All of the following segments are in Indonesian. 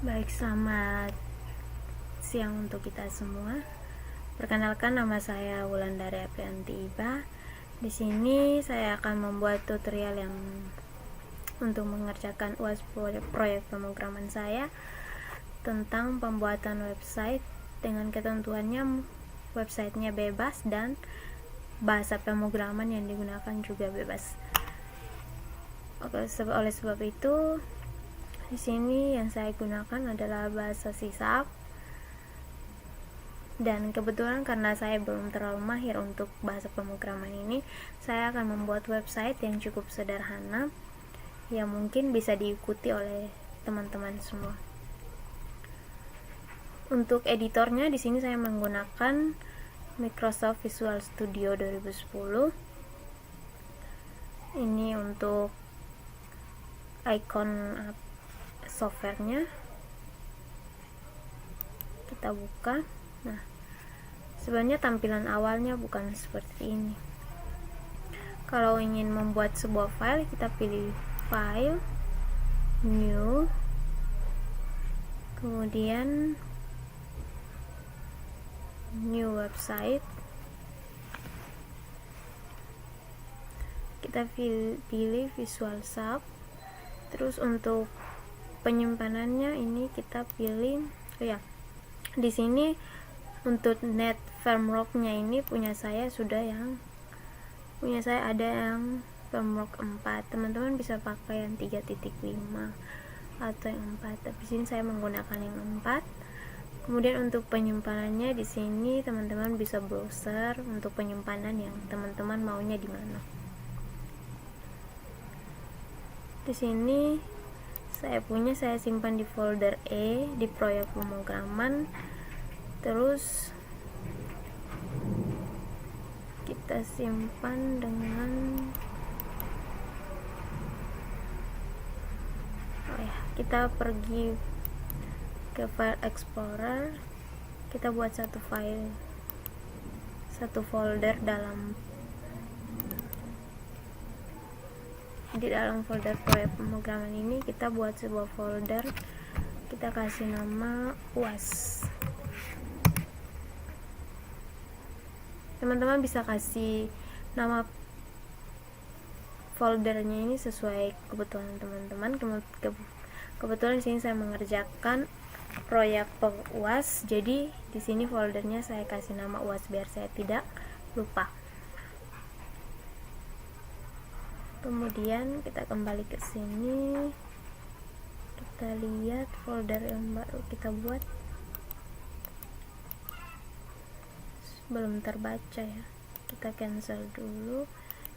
Baik, selamat siang untuk kita semua. Perkenalkan, nama saya Wulandari Aprianti Iba. Di sini saya akan membuat tutorial yang untuk mengerjakan UAS proyek pemrograman saya tentang pembuatan website dengan ketentuannya websitenya bebas dan bahasa pemrograman yang digunakan juga bebas. Oleh sebab itu, di sini yang saya gunakan adalah bahasa C#, dan kebetulan karena saya belum terlalu mahir untuk bahasa pemrograman ini, saya akan membuat website yang cukup sederhana yang mungkin bisa diikuti oleh teman-teman semua. Untuk editornya di sini saya menggunakan Microsoft Visual Studio 2010. Ini untuk icon softwarenya, kita buka. Nah, sebenarnya tampilan awalnya bukan seperti ini. Kalau ingin membuat sebuah file, kita pilih file, new, kemudian new website, kita pilih Visual Shop. Terus untuk penyimpanannya ini kita pilih di sini untuk net framework-nya ini punya saya ada yang framework 4. Teman-teman bisa pakai yang 3.5 atau yang 4, tapi sini saya menggunakan yang 4. Kemudian untuk penyimpanannya di sini teman-teman bisa browser untuk penyimpanan yang teman-teman maunya di mana. Di sini saya simpan di folder E di proyek pemrograman. Terus kita simpan dengan kita pergi ke file explorer, kita buat satu folder di dalam folder proyek pemrograman ini. Kita buat sebuah folder, kita kasih nama UAS. Teman-teman bisa kasih nama foldernya ini sesuai kebutuhan teman-teman. Kebetulan di sini saya mengerjakan proyek UAS, jadi di sini foldernya saya kasih nama UAS biar saya tidak lupa. Kemudian kita kembali ke sini, kita lihat folder yang baru kita buat belum terbaca ya, kita cancel dulu,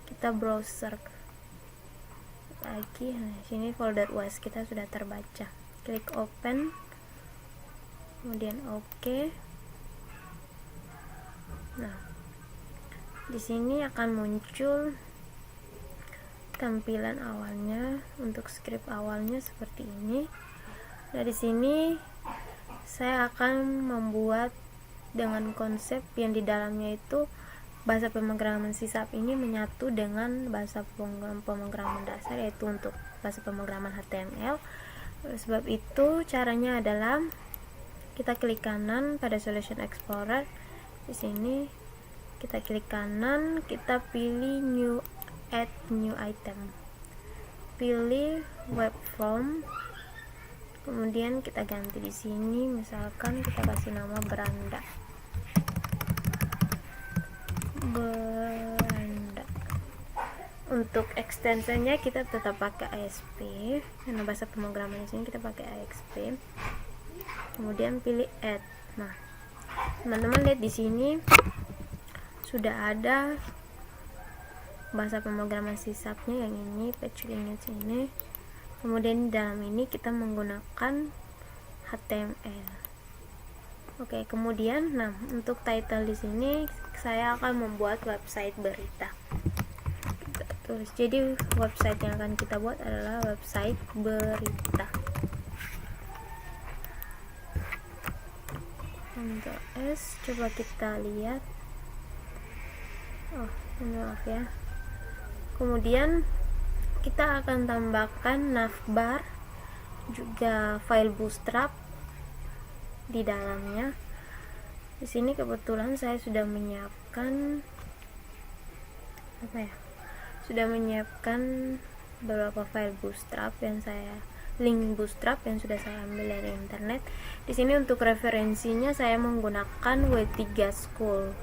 kita browser lagi. Nah, sini folder UAS kita sudah terbaca, klik open, kemudian OK. Nah, di sini akan muncul tampilan awalnya. Untuk script awalnya seperti ini. Nah, di sini saya akan membuat dengan konsep yang di dalamnya itu bahasa pemrograman C# ini menyatu dengan bahasa pemrograman dasar, yaitu untuk bahasa pemrograman HTML. Oleh sebab itu caranya adalah kita klik kanan pada Solution Explorer. Di sini kita klik kanan, kita pilih add new item, pilih web form, kemudian kita ganti di sini, misalkan kita kasih nama beranda. Untuk ekstensinya kita tetap pakai ASP, karena bahasa pemrograman di sini kita pakai ASP. Kemudian pilih add. Nah, teman-teman lihat di sini sudah ada bahasa pemrograman C#-nya yang ini, page lineage ini. Kemudian di dalam ini kita menggunakan HTML. Oke, kemudian untuk title di sini saya akan membuat website berita. Tulis. Jadi website yang akan kita buat adalah website berita. Ctrl S, coba kita lihat. Maaf ya. Kemudian kita akan tambahkan navbar juga file Bootstrap di dalamnya. Di sini kebetulan saya sudah menyiapkan beberapa file Bootstrap link Bootstrap yang sudah saya ambil dari internet. Di sini untuk referensinya saya menggunakan W3 School,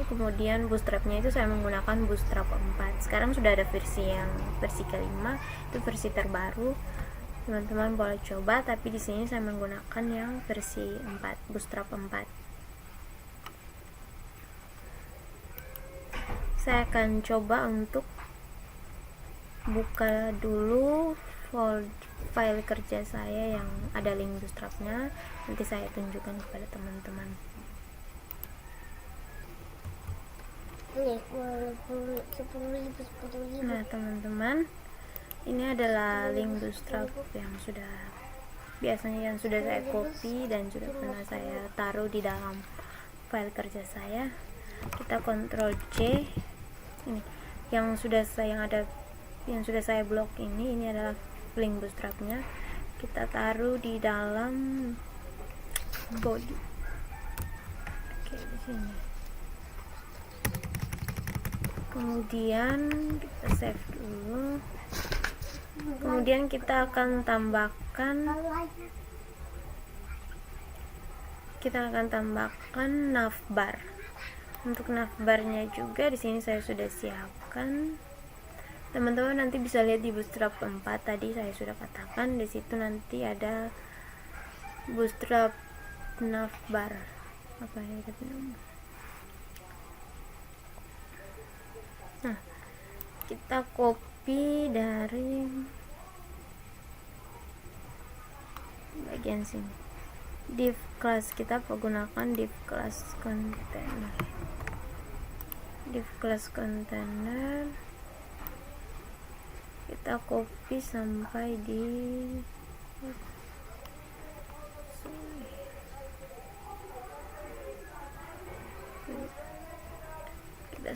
kemudian Bootstrapnya itu saya menggunakan Bootstrap 4. Sekarang sudah ada versi kelima, itu versi terbaru. Teman-teman boleh coba, tapi di sini saya menggunakan yang versi 4, Bootstrap 4. Saya akan coba untuk buka dulu file kerja saya yang ada link Bootstrapnya, nanti saya tunjukkan kepada teman-teman. Nah teman-teman, ini adalah link Bootstrap yang sudah saya copy dan juga pernah saya taruh di dalam file kerja saya. Kita Ctrl C, ini yang sudah saya blok, ini adalah link Bootstrapnya. Kita taruh di dalam body. Oke, di sini. Kemudian kita save dulu. Kemudian kita akan tambahkan navbar. Untuk navbarnya juga di sini saya sudah siapkan. Teman-teman nanti bisa lihat di Bootstrap 4 tadi saya sudah katakan, di situ nanti ada Bootstrap navbar. Nah, kita copy dari bagian sini. Div class, kita menggunakan div class container. Kita copy sampai di sini. Kita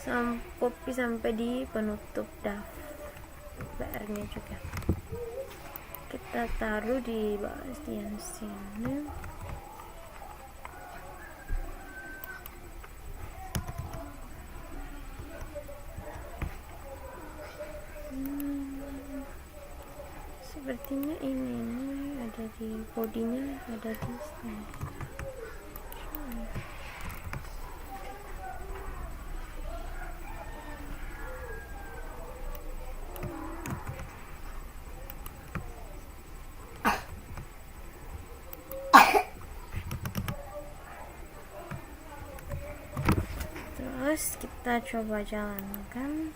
copy sampai di penutup daftarnya juga. Kita taruh di bagian sini. Sepertinya ini ada di bodinya, ada di sini. Terus kita coba jalankan.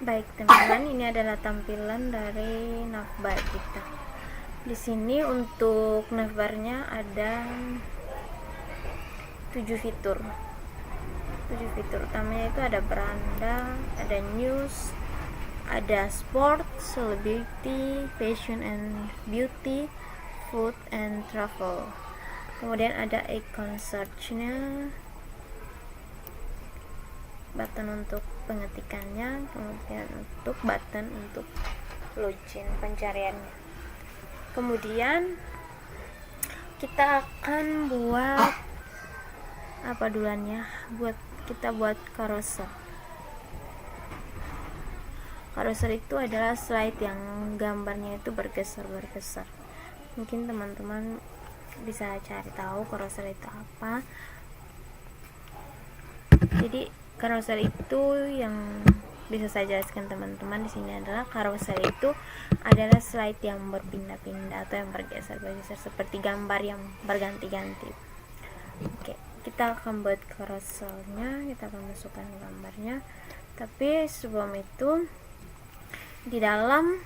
Baik teman-teman, ini adalah tampilan dari navbar kita. Di sini untuk navbarnya ada 7 fitur. Utamanya itu ada beranda, ada news, ada sport, celebrity, fashion and beauty, food and travel. Kemudian ada icon search-nya, button untuk pengetikannya, kemudian untuk button untuk login pencariannya. Kemudian kita akan buat apa duluannya? Kita buat carousel. Carousel itu adalah slide yang gambarnya itu bergeser-bergeser. Mungkin teman-teman bisa cari tahu carousel itu apa. Jadi carousel itu yang bisa saya jelaskan teman-teman di sini adalah carousel itu adalah slide yang berpindah-pindah atau yang bergeser-bergeser seperti gambar yang berganti-ganti. Oke, kita akan buat carouselnya, kita akan masukkan gambarnya. Tapi sebelum itu, di dalam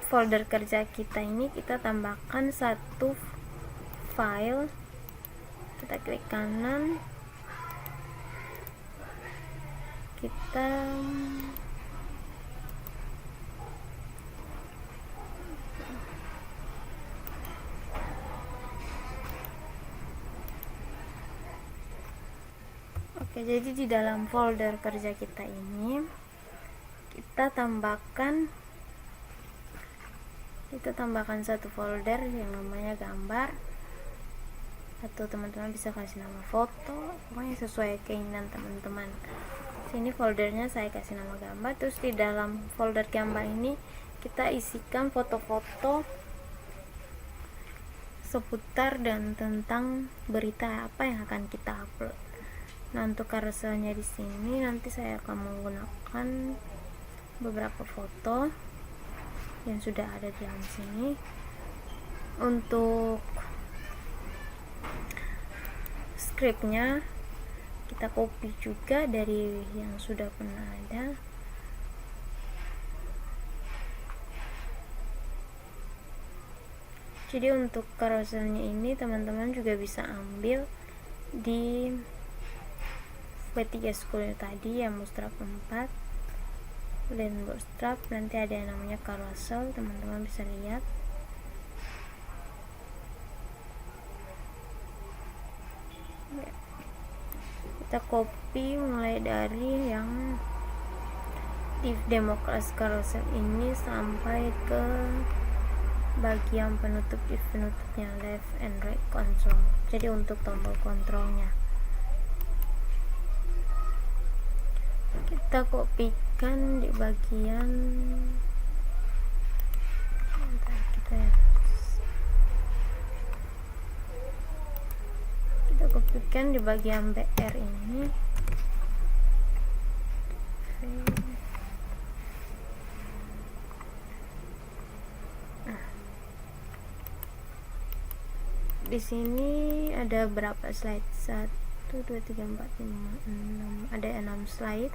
folder kerja kita ini kita tambahkan satu file. Kita klik kanan, kita Oke, jadi di dalam folder kerja kita ini kita tambahkan satu folder yang namanya gambar, atau teman-teman bisa kasih nama foto, pokoknya sesuai keinginan teman-teman. Sini foldernya saya kasih nama gambar. Terus di dalam folder gambar ini kita isikan foto-foto seputar dan tentang berita apa yang akan kita upload. Nah, untuk carouselnya di sini nanti saya akan menggunakan beberapa foto yang sudah ada di dalam sini. Untuk scriptnya kita copy juga dari yang sudah pernah ada. Jadi untuk carouselnya ini teman-teman juga bisa ambil di V3 School tadi yang bootstrap 4 dan bootstrap, nanti ada yang namanya carousel, teman-teman bisa lihat. Kita copy mulai dari yang di demo kelas carousel ini sampai ke bagian penutup, di penutupnya left and right control. Jadi untuk tombol kontrolnya kita kopikan di bagian kita kopikan di bagian BR ini. Di sini ada berapa slide? 1, 2, 3, 4, 5, 6, ada 6 slide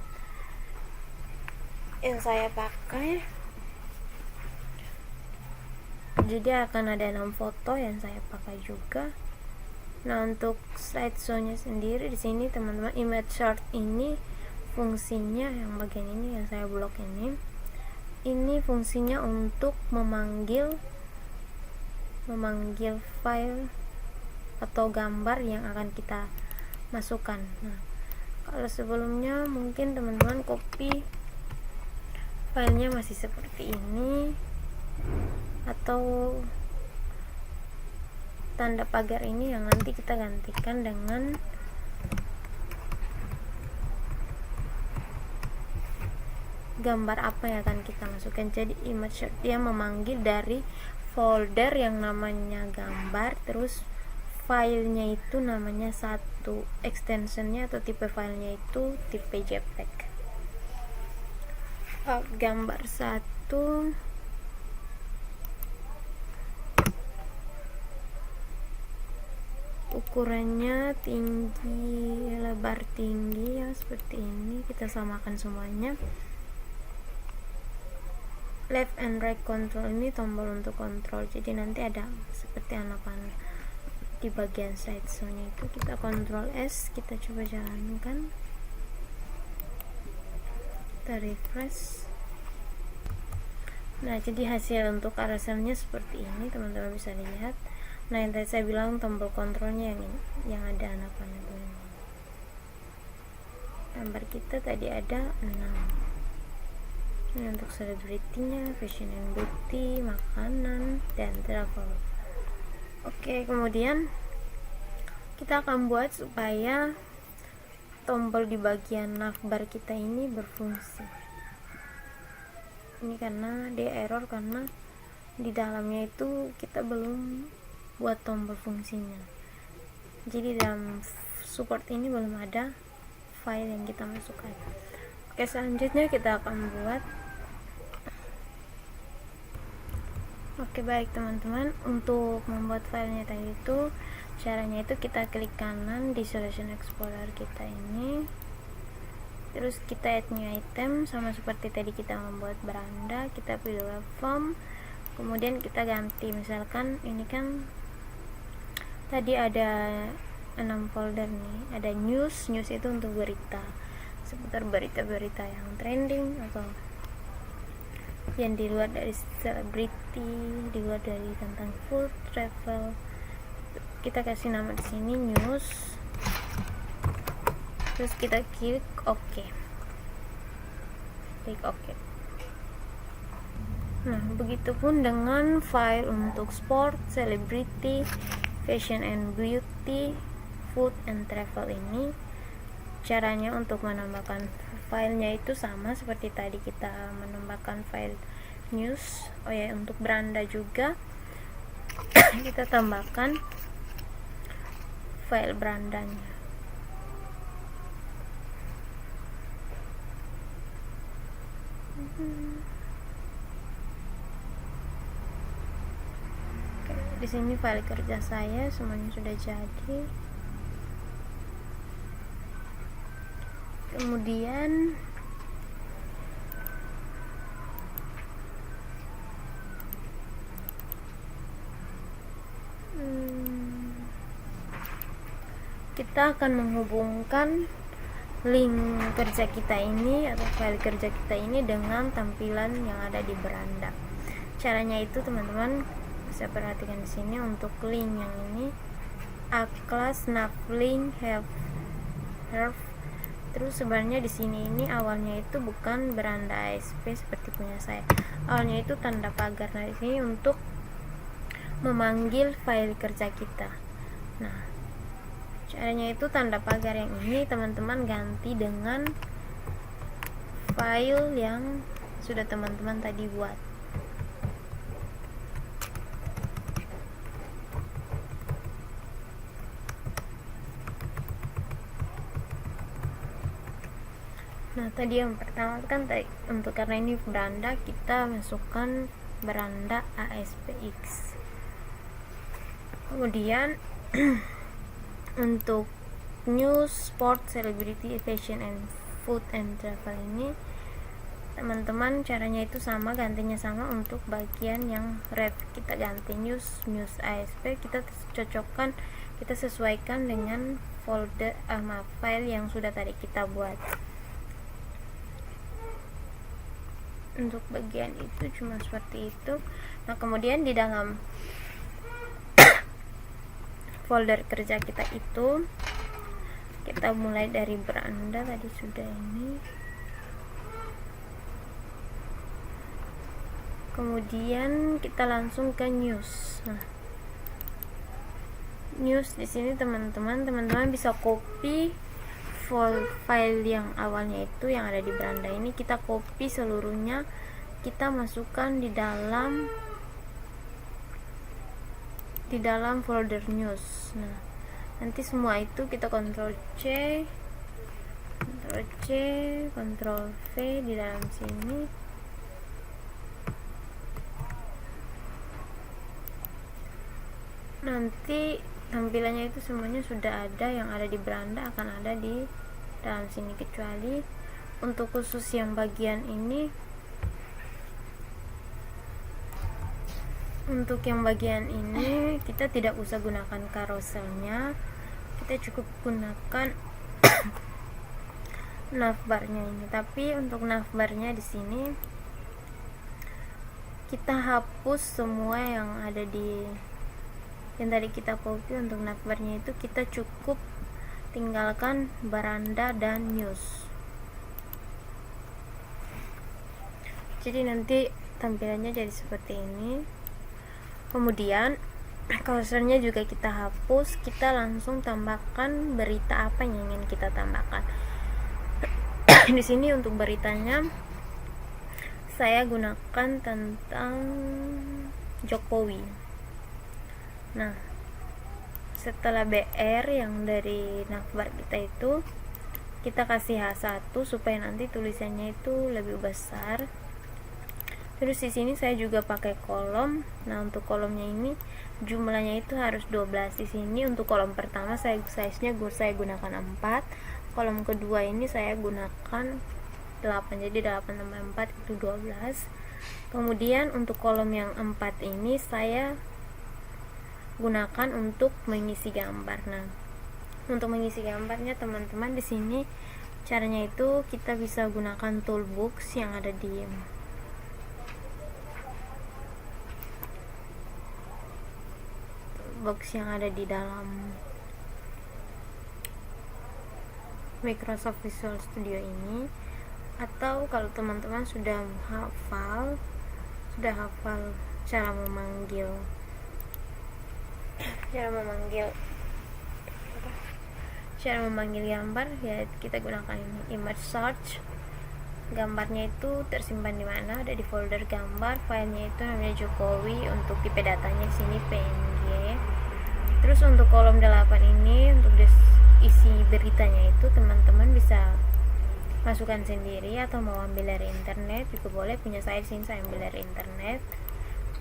yang saya pakai. Jadi akan ada 6 foto yang saya pakai juga. Nah, untuk slideshow-nya sendiri di sini teman-teman, image short ini fungsinya yang bagian ini yang saya blok ini fungsinya untuk memanggil file atau gambar yang akan kita masukkan. Nah, kalau sebelumnya mungkin teman-teman copy filenya masih seperti ini, atau tanda pagar ini yang nanti kita gantikan dengan gambar apa yang akan kita masukkan. Jadi image short dia memanggil dari folder yang namanya gambar, terus filenya itu namanya satu, extensionnya atau tipe filenya itu tipe JPEG. Gambar 1 ukurannya tinggi, lebar tinggi ya seperti ini, kita samakan semuanya. Left and right control ini tombol untuk kontrol, jadi nanti ada seperti anak panel di bagian slideshow-nya itu. Kita kontrol S, kita coba jalankan, kita refresh. Nah, jadi hasil untuk carouselnya seperti ini, teman-teman bisa lihat. Nah, yang tadi saya bilang tombol kontrolnya yang ada anak panel ini. Gambar kita tadi ada 6. Ini untuk selebritinya, fashion and beauty, makanan, dan travel. Oke, kemudian kita akan buat supaya tombol di bagian navbar kita ini berfungsi. Ini karena dia error karena di dalamnya itu kita belum buat tombol fungsinya. Jadi dalam support ini belum ada file yang kita masukkan. Oke, selanjutnya kita akan buat. Oke, baik teman-teman, untuk membuat filenya tadi itu caranya itu kita klik kanan di solution explorer kita ini, terus kita add new item, sama seperti tadi kita membuat beranda, kita pilih web form, kemudian kita ganti, misalkan ini kan tadi ada 6 folder nih, ada news itu untuk berita seputar berita-berita yang trending atau yang di luar dari celebrity, di luar dari tentang food, travel. Kita kasih nama di sini news. terus kita klik OK. Nah, begitupun dengan file untuk sport, celebrity, fashion and beauty, food and travel ini. Caranya untuk menambahkan filenya itu sama seperti tadi kita menambahkan file news. Oh ya, untuk beranda juga kita tambahkan file berandanya. Oke, di sini file kerja saya semuanya sudah jadi. Kemudian kita akan menghubungkan link kerja kita ini atau file kerja kita ini dengan tampilan yang ada di beranda. Caranya itu teman-teman bisa perhatikan di sini untuk link yang ini A-class navlink help. Terus sebenarnya di sini ini awalnya itu bukan beranda ASP seperti punya saya. Awalnya itu tanda pagar. Nah, di sini untuk memanggil file kerja kita. Nah, caranya itu tanda pagar yang ini teman-teman ganti dengan file yang sudah teman-teman tadi buat. Nah, tadi yang pertama kan untuk karena ini beranda, kita masukkan beranda ASPX. Kemudian untuk news, sport, celebrity, fashion and food and travel ini teman-teman caranya itu sama, gantinya sama. Untuk bagian yang red kita ganti news ASP, kita cocokkan, kita sesuaikan dengan folder file yang sudah tadi kita buat. Untuk bagian itu cuma seperti itu. Nah, kemudian di dalam folder kerja kita itu kita mulai dari beranda tadi sudah ini. Kemudian kita langsung ke news. Nah, news di sini teman-teman bisa copy file yang awalnya itu yang ada di beranda ini, kita copy seluruhnya, kita masukkan di dalam folder news. Nah, nanti semua itu kita Ctrl C, Ctrl V di dalam sini. Nanti tampilannya itu semuanya sudah ada, yang ada di beranda akan ada di dalam sini, kecuali untuk khusus yang bagian ini. Untuk yang bagian ini kita tidak usah gunakan carouselnya, kita cukup gunakan navbarnya ini. Tapi untuk navbarnya di sini kita hapus semua yang ada di yang tadi kita copy. Untuk navbarnya itu kita cukup tinggalkan beranda dan news. Jadi nanti tampilannya jadi seperti ini. Kemudian cursornya juga kita hapus, kita langsung tambahkan berita apa yang ingin kita tambahkan. Di sini untuk beritanya saya gunakan tentang Jokowi. Nah, setelah BR yang dari navbar kita itu kita kasih H1 supaya nanti tulisannya itu lebih besar. Terus di sini saya juga pakai kolom. Nah, untuk kolomnya ini jumlahnya itu harus 12. Di sini untuk kolom pertama size-nya saya gunakan 4. Kolom kedua ini saya gunakan 8. Jadi 8 tambah 4 itu 12. Kemudian untuk kolom yang 4 ini saya gunakan untuk mengisi gambar. Nah, untuk mengisi gambarnya teman-teman di sini caranya itu kita bisa gunakan toolbox yang ada di dalam Microsoft Visual Studio ini, atau kalau teman-teman sudah hafal cara memanggil gambar, ya kita gunakan image search. Gambarnya itu tersimpan di mana? Ada di folder gambar, filenya itu namanya Jokowi, untuk tipe datanya sini PNG. Terus untuk kolom 8 ini, untuk isi beritanya itu teman-teman bisa masukkan sendiri atau mau ambil dari internet juga boleh. Punya saya di sini saya ambil dari internet.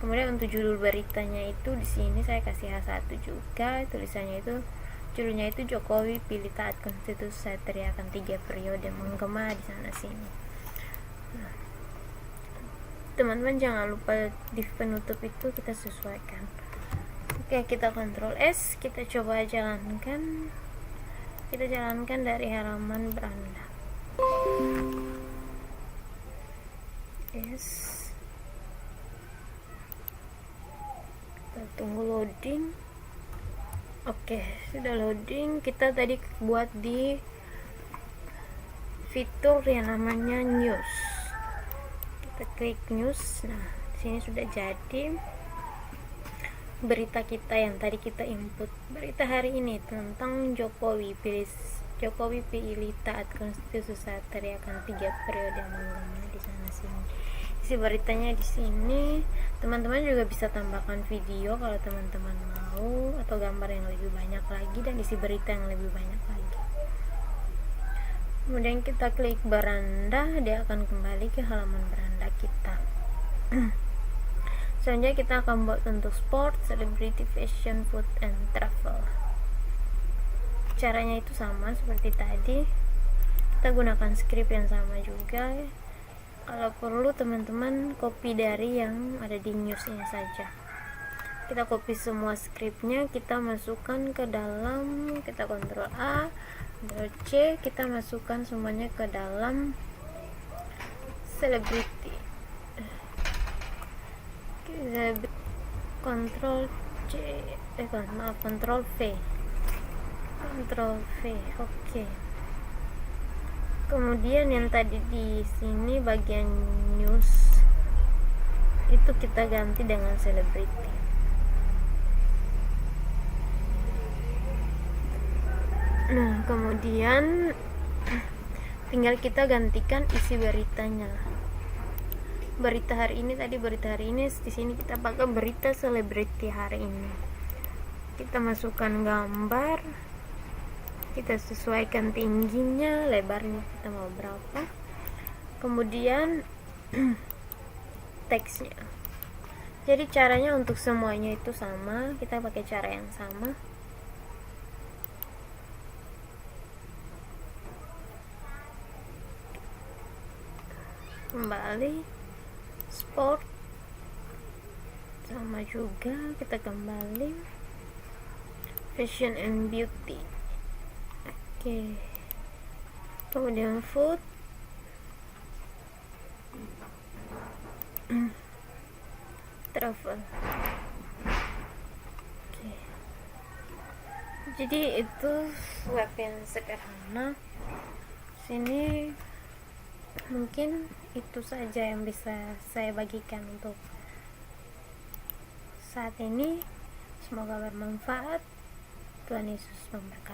Kemudian untuk judul beritanya itu di sini saya kasih H1 juga. Tulisannya itu, judulnya itu Jokowi pilih taat konstitusi, saya teriakan 3 periode menggema di sana sini. Nah, teman-teman jangan lupa di penutup itu kita sesuaikan. Oke, kita Ctrl S, kita coba jalankan. Kita jalankan dari halaman beranda. Yes. Kita tunggu loading. Oke, sudah loading. Kita tadi buat di fitur yang namanya news. Kita klik news. Nah, sini sudah jadi berita kita yang tadi kita input. Berita hari ini tentang Jokowi pilih taat konstitusi, saat teriakan 3 periode menggema di sana sini. Isi beritanya di sini. Teman-teman juga bisa tambahkan video kalau teman-teman mau, atau gambar yang lebih banyak lagi, dan isi berita yang lebih banyak lagi. Kemudian kita klik beranda, dia akan kembali ke halaman beranda kita. Selanjutnya kita akan buat untuk sport, celebrity, fashion, food, and travel. Caranya itu sama seperti tadi. Kita gunakan script yang sama juga. Kalau perlu teman-teman copy dari yang ada di newsnya saja. Kita copy semua scriptnya, kita masukkan ke dalam, kita Ctrl A, Ctrl C, kita masukkan semuanya ke dalam celebrity. Ctrl V. Oke. Kemudian yang tadi di sini bagian news itu kita ganti dengan celebrity. Nah, kemudian tinggal kita gantikan isi beritanya. Berita hari ini di sini kita pakai berita selebriti hari ini. Kita masukkan gambar, kita sesuaikan tingginya, lebarnya kita mau berapa. Kemudian teksnya. Jadi caranya untuk semuanya itu sama, kita pakai cara yang sama. Kembali sport sama juga, kita kembali fashion and beauty. Oke. Kemudian food, travel. Oke. Jadi itu web yang sederhana. Sini mungkin itu saja yang bisa saya bagikan untuk saat ini. Semoga bermanfaat. Tuhan Yesus memberkati.